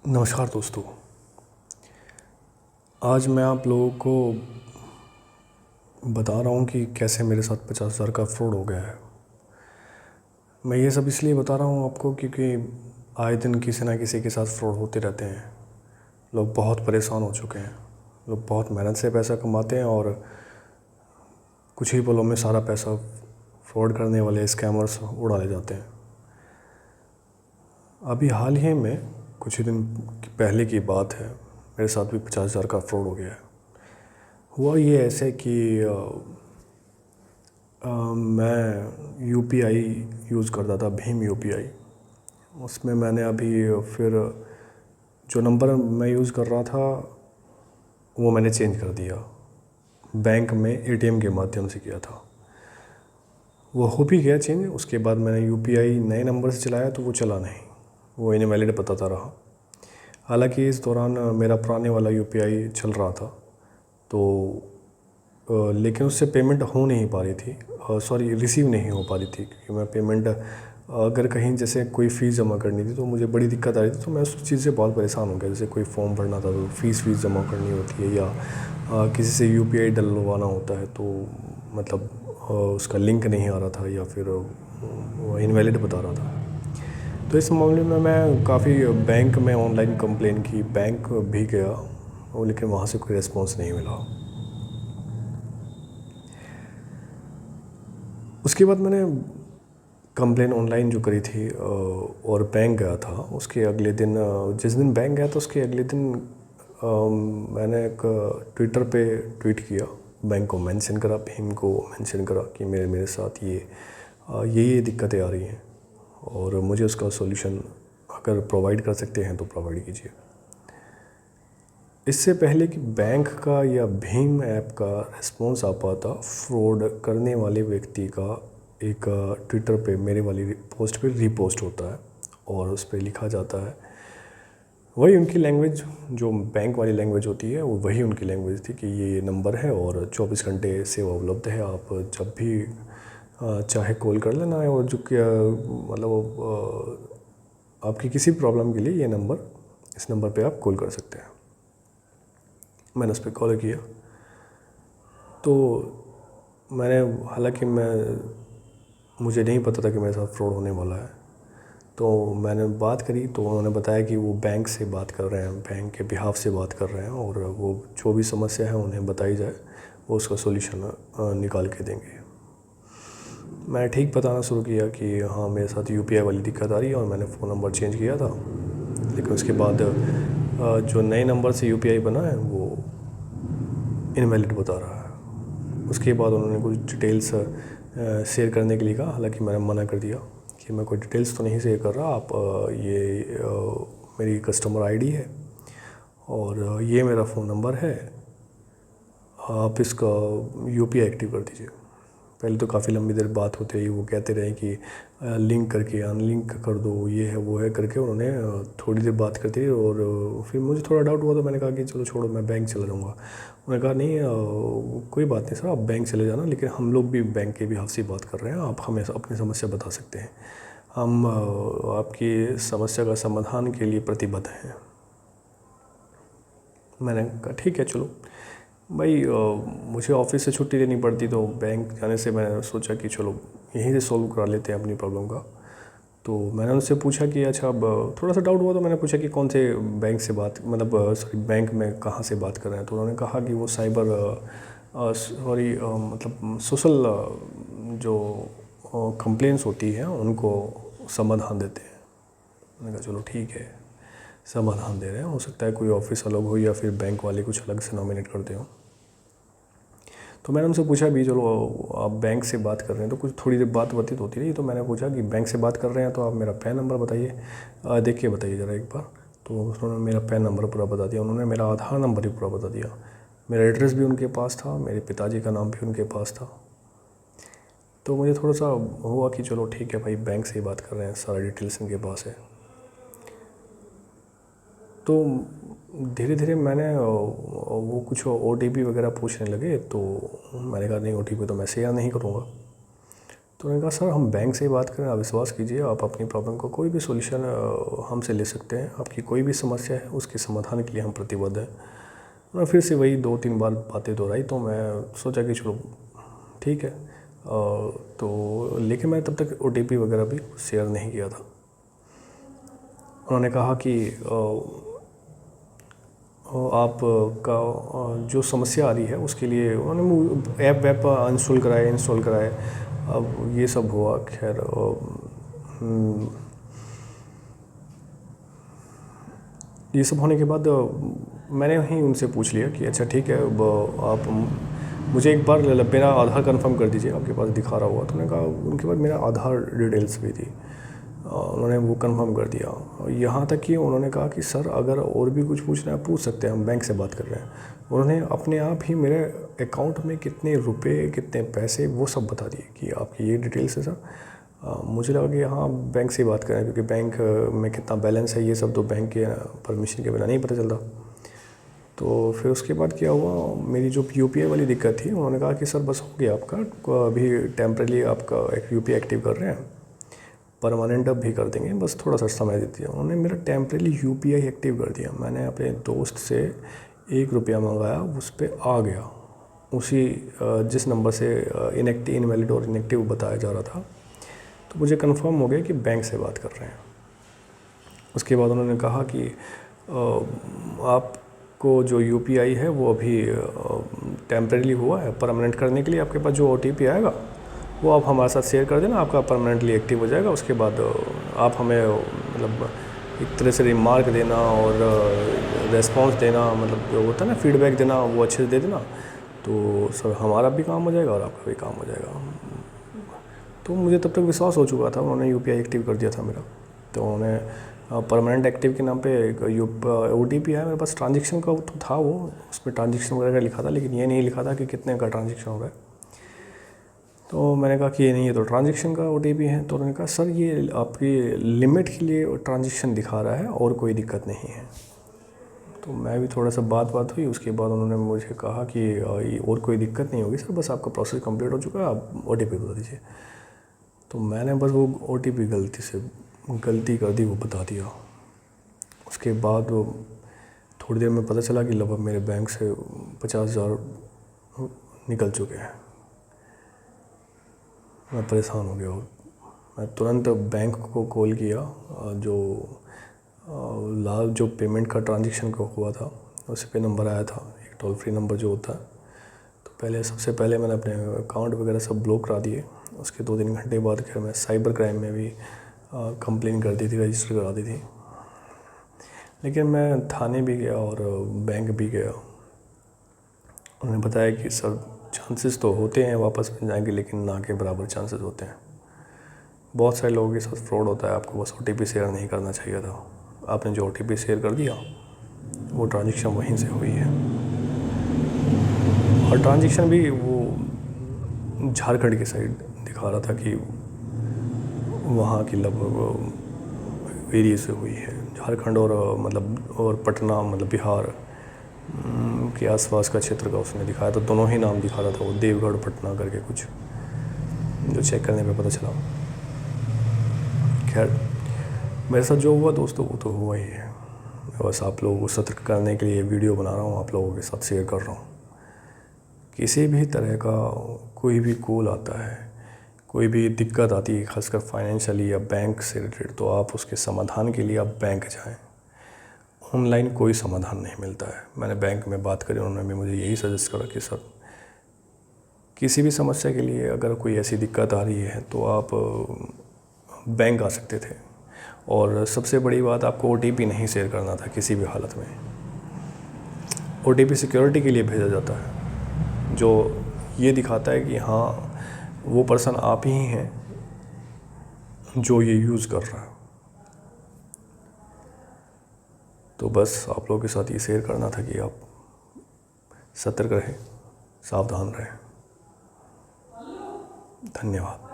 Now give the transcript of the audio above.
नमस्कार दोस्तों। आज मैं आप लोगों को बता रहा हूँ कि कैसे मेरे साथ 50,000 का फ्रॉड हो गया है। मैं ये सब इसलिए बता रहा हूँ आपको क्योंकि आए दिन किसी ना किसी के साथ फ्रॉड होते रहते हैं। लोग बहुत परेशान हो चुके हैं। लोग बहुत मेहनत से पैसा कमाते हैं और कुछ ही पलों में सारा पैसा फ्रॉड करने वाले स्कैमर्स उड़ा ले जाते हैं। अभी हाल ही में कुछ ही दिन पहले की बात है, मेरे साथ भी 50,000 का फ्रॉड हो गया है। हुआ ये ऐसे कि मैं यूपीआई यूज़ करता था, भीम यूपीआई। उसमें मैंने अभी फिर जो नंबर मैं यूज़ कर रहा था वो मैंने चेंज कर दिया। बैंक में एटीएम के माध्यम से किया था, वो हो भी गया चेंज। उसके बाद मैंने यूपीआई नए नंबर से चलाया तो वो चला नहीं, वो इनवैलिड बताता रहा। हालांकि इस दौरान मेरा पुराने वाला यूपीआई चल रहा था, तो लेकिन उससे पेमेंट हो नहीं पा रही थी, सॉरी रिसीव नहीं हो पा रही थी। क्योंकि मैं पेमेंट अगर कहीं जैसे कोई फ़ीस जमा करनी थी तो मुझे बड़ी दिक्कत आ रही थी, तो मैं उस चीज़ से बहुत परेशान हो गया। जैसे कोई फॉर्म भरना था तो फ़ीस जमा करनी होती है, या किसी से यूपीआई डलवाना होता है तो मतलब उसका लिंक नहीं आ रहा था, या फिर इनवैलिड बता रहा था। तो इस मामले में मैं काफ़ी बैंक में ऑनलाइन कंप्लेन की, बैंक भी गया और लेकिन वहाँ से कोई रिस्पॉन्स नहीं मिला। उसके बाद मैंने कंप्लेन ऑनलाइन जो करी थी और बैंक गया था। उसके अगले दिन जिस दिन बैंक गया था उसके अगले दिन मैंने एक ट्विटर पे ट्वीट किया, बैंक को मेंशन करा, भीम को मेंशन करा कि मेरे साथ ये दिक्कतें आ रही हैं और मुझे उसका सॉल्यूशन अगर प्रोवाइड कर सकते हैं तो प्रोवाइड कीजिए। इससे पहले कि बैंक का या भीम ऐप का रिस्पॉन्स आ पाता, फ्रॉड करने वाले व्यक्ति का एक ट्विटर पे मेरे वाली पोस्ट पे रीपोस्ट होता है और उस पर लिखा जाता है, वही उनकी लैंग्वेज, जो बैंक वाली लैंग्वेज होती है वो वही उनकी लैंग्वेज थी कि ये नंबर है और 24 घंटे सेवा उपलब्ध है, आप जब भी चाहे कॉल कर लेना है। और जो कि मतलब आपकी किसी प्रॉब्लम के लिए ये नंबर, इस नंबर पे आप कॉल कर सकते हैं। मैंने उस पर कॉल किया तो हालांकि मुझे नहीं पता था कि मेरे साथ फ्रॉड होने वाला है, तो मैंने बात करी तो उन्होंने बताया कि वो बैंक से बात कर रहे हैं, बैंक के बिहाफ से बात कर रहे हैं और वो जो भी समस्या है उन्हें बताई जाए, वो उसका सॉल्यूशन निकाल के देंगे। मैंने ठीक बताना शुरू किया कि हाँ मेरे साथ यूपीआई वाली दिक्कत आ रही है और मैंने फ़ोन नंबर चेंज किया था, लेकिन उसके बाद जो नए नंबर से यूपीआई बना है वो इनवैलिड बता रहा है। उसके बाद उन्होंने कुछ डिटेल्स शेयर करने के लिए कहा, हालांकि मैंने मना कर दिया कि मैं कोई डिटेल्स तो नहीं शेयर कर रहा। आप मेरी कस्टमर आईडी है और ये मेरा फ़ोन नंबर है, आप इसका यूपीआई एक्टिव कर दीजिए। पहले तो काफ़ी लंबी देर बात होते ही वो कहते रहे कि लिंक करके अनलिंक कर दो, ये है वो है करके उन्होंने थोड़ी देर बात करती रही। और फिर मुझे थोड़ा डाउट हुआ तो मैंने कहा कि चलो छोड़ो, मैं बैंक चला जाऊँगा। उन्होंने कहा नहीं कोई बात नहीं सर, आप बैंक चले जाना, लेकिन हम लोग भी बैंक के बिहाफ से बात कर रहे हैं, आप हमें अपनी समस्या बता सकते हैं, हम आपकी समस्या का समाधान के लिए प्रतिबद्ध हैं। मैंने कहा ठीक है चलो भाई, मुझे ऑफिस से छुट्टी लेनी पड़ती तो बैंक जाने से मैं सोचा कि चलो यहीं से सॉल्व करा लेते हैं अपनी प्रॉब्लम का। तो मैंने उनसे पूछा कि अच्छा, अब थोड़ा सा डाउट हुआ तो मैंने पूछा कि कौन से बैंक से बात, मतलब सॉरी बैंक में कहाँ से बात कर रहे हैं। तो उन्होंने कहा कि वो साइबर सॉरी मतलब सोशल जो कंप्लेंट्स होती हैं उनको समाधान देते हैं। मैंने कहा चलो ठीक है, समाधान दे रहे हैं, हो सकता है कोई ऑफिस अलग हो या फिर बैंक वाले कुछ अलग से नॉमिनेट करते हो। तो मैंने उनसे पूछा भी, चलो आप बैंक से बात कर रहे हैं तो कुछ थोड़ी देर बात व्यतीत होती रही। तो मैंने पूछा कि बैंक से बात कर रहे हैं तो आप मेरा पैन नंबर बताइए, देख के बताइए ज़रा एक बार। तो उन्होंने मेरा पैन नंबर पूरा बता दिया, उन्होंने मेरा आधार नंबर भी पूरा बता दिया, मेरा एड्रेस भी उनके पास था, मेरे पिताजी का नाम भी उनके पास था। तो मुझे थोड़ा सा हुआ कि चलो ठीक है भाई, बैंक से ही बात कर रहे हैं, सारा डिटेल्स इनके पास है। तो धीरे धीरे मैंने वो कुछ ओटीपी वगैरह पूछने लगे, तो मैंने कहा नहीं, ओटीपी तो मैं शेयर नहीं करूँगा। तो उन्होंने कहा सर हम बैंक से ही बात करें, आप विश्वास कीजिए, आप अपनी प्रॉब्लम को कोई भी सॉल्यूशन हमसे ले सकते हैं, आपकी कोई भी समस्या है उसके समाधान के लिए हम प्रतिबद्ध हैं। मैं फिर से वही 2-3 बार बातें दोहराई, तो मैं सोचा कि चलो ठीक है। तो लेकिन मैं तब तक OTP वगैरह भी शेयर नहीं किया था। उन्होंने कहा कि आपका जो समस्या आ रही है उसके लिए उन्होंने ऐप वैप इंस्टॉल कराए। अब ये सब हुआ। खैर ये सब होने के बाद मैंने ही उनसे पूछ लिया कि अच्छा ठीक है, अब आप मुझे एक बार मेरा आधार कंफर्म कर दीजिए, आपके पास दिखा रहा हुआ। तो उन्होंने कहा, उनके पास मेरा आधार डिटेल्स भी थी, उन्होंने वो कंफर्म कर दिया। यहाँ तक कि उन्होंने कहा कि सर अगर और भी कुछ पूछना है पूछ सकते हैं, हम बैंक से बात कर रहे हैं। उन्होंने अपने आप ही मेरे अकाउंट में कितने रुपए कितने पैसे वो सब बता दिए कि आपकी ये डिटेल्स है सर। मुझे लगा कि हाँ बैंक से ही बात करें, क्योंकि बैंक में कितना बैलेंस है ये सब तो बैंक के परमिशन के बिना नहीं पता चलता। तो फिर उसके बाद क्या हुआ, मेरी जो UPI वाली दिक्कत थी, उन्होंने कहा कि सर बस हो गया आपका, अभी टेम्परेली आपका एक UPI एक्टिव कर रहे हैं, परमानेंट अब भी कर देंगे, बस थोड़ा सा समय देती है। उन्होंने मेरा टेम्परेली UPI एक्टिव कर दिया। मैंने अपने दोस्त से 1 रुपया मंगाया, उस पर आ गया उसी जिस नंबर से इनवैलिड और इनएक्टिव बताया जा रहा था। तो मुझे कंफर्म हो गया कि बैंक से बात कर रहे हैं। उसके बाद उन्होंने कहा कि आपको जो UPI है वो अभी टेम्परेली हुआ है, परमानेंट करने के लिए आपके पास जो OTP आएगा वो आप हमारे साथ शेयर कर देना, आपका परमानेंटली एक्टिव हो जाएगा। उसके बाद आप हमें मतलब एक तरह से रिमार्क देना और रेस्पॉन्स देना, मतलब जो होता है ना फीडबैक देना, वो अच्छे से दे देना, तो सर हमारा भी काम हो जाएगा और आपका भी काम हो जाएगा। तो मुझे तब तक विश्वास हो चुका था, उन्होंने UPI एक्टिव कर दिया था मेरा। तो उन्होंने परमानेंट एक्टिव के नाम पे एक OTP है मेरे पास, ट्रांजेक्शन का तो था वो, उस पर ट्रांजेक्शन वगैरह लिखा था, लेकिन ये नहीं लिखा था कि कितने का ट्रांजेक्शन हो रहा है। तो मैंने कहा कि ये नहीं है तो ट्रांजेक्शन का OTP है। तो उन्होंने कहा सर ये आपकी लिमिट के लिए ट्रांजेक्शन दिखा रहा है और कोई दिक्कत नहीं है। तो मैं भी थोड़ा सा बात हुई। उसके बाद उन्होंने मुझे कहा कि ये और कोई दिक्कत नहीं होगी सर, बस आपका प्रोसेस कंप्लीट हो चुका है, आप OTP बता दीजिए। तो मैंने बस वो OTP गलती कर दी, वो बता दिया। उसके बाद वो थोड़ी देर में पता चला कि लगभग मेरे बैंक से 50,000 निकल चुके हैं। मैं परेशान हो गया। मैं तुरंत बैंक को कॉल किया, जो पेमेंट का ट्रांजेक्शन का हुआ था उस पे नंबर आया था, एक टोल फ्री नंबर जो होता है। तो सबसे पहले मैंने अपने अकाउंट वगैरह सब ब्लॉक करा दिए। उसके 2-3 घंटे बाद फिर मैं साइबर क्राइम में भी कंप्लेन कर दी थी, रजिस्टर करा दी थी। लेकिन मैं थाने भी गया और बैंक भी गया। उन्होंने बताया कि सर चांसेस तो होते हैं वापस मिल जाएंगे, लेकिन ना के बराबर चांसेस होते हैं। बहुत सारे लोगों के साथ फ्रॉड होता है, आपको बस OTP शेयर नहीं करना चाहिए था। आपने जो OTP शेयर कर दिया वो ट्रांजेक्शन वहीं से हुई है, और ट्रांजेक्शन भी वो झारखंड की साइड दिखा रहा था कि वहाँ की लगभग एरिया से हुई है। झारखंड और पटना मतलब बिहार के आसपास का क्षेत्र का उसने दिखाया था। दोनों ही नाम दिखा रहा था वो, देवगढ़ पटना करके कुछ, जो चेक करने पे पता चला। खैर मेरे साथ जो हुआ दोस्तों वो तो हुआ ही है। बस आप लोगों को सतर्क करने के लिए वीडियो बना रहा हूँ, आप लोगों के साथ शेयर कर रहा हूँ। किसी भी तरह का कोई भी कॉल आता है, कोई भी दिक्कत आती है, खासकर फाइनेंशियली या बैंक से रिलेटेड, तो आप उसके समाधान के लिए आप बैंक जाएं। ऑनलाइन कोई समाधान नहीं मिलता है। मैंने बैंक में बात करी, उन्होंने भी मुझे यही सजेस्ट करा कि सर किसी भी समस्या के लिए अगर कोई ऐसी दिक्कत आ रही है तो आप बैंक आ सकते थे। और सबसे बड़ी बात, आपको OTP नहीं शेयर करना था किसी भी हालत में। OTP सिक्योरिटी के लिए भेजा जाता है, जो ये दिखाता है कि हाँ वो पर्सन आप ही हैं जो ये यूज़ कर रहा है। तो बस आप लोगों के साथ ये शेयर करना था कि आप सतर्क रहें, सावधान रहें। धन्यवाद।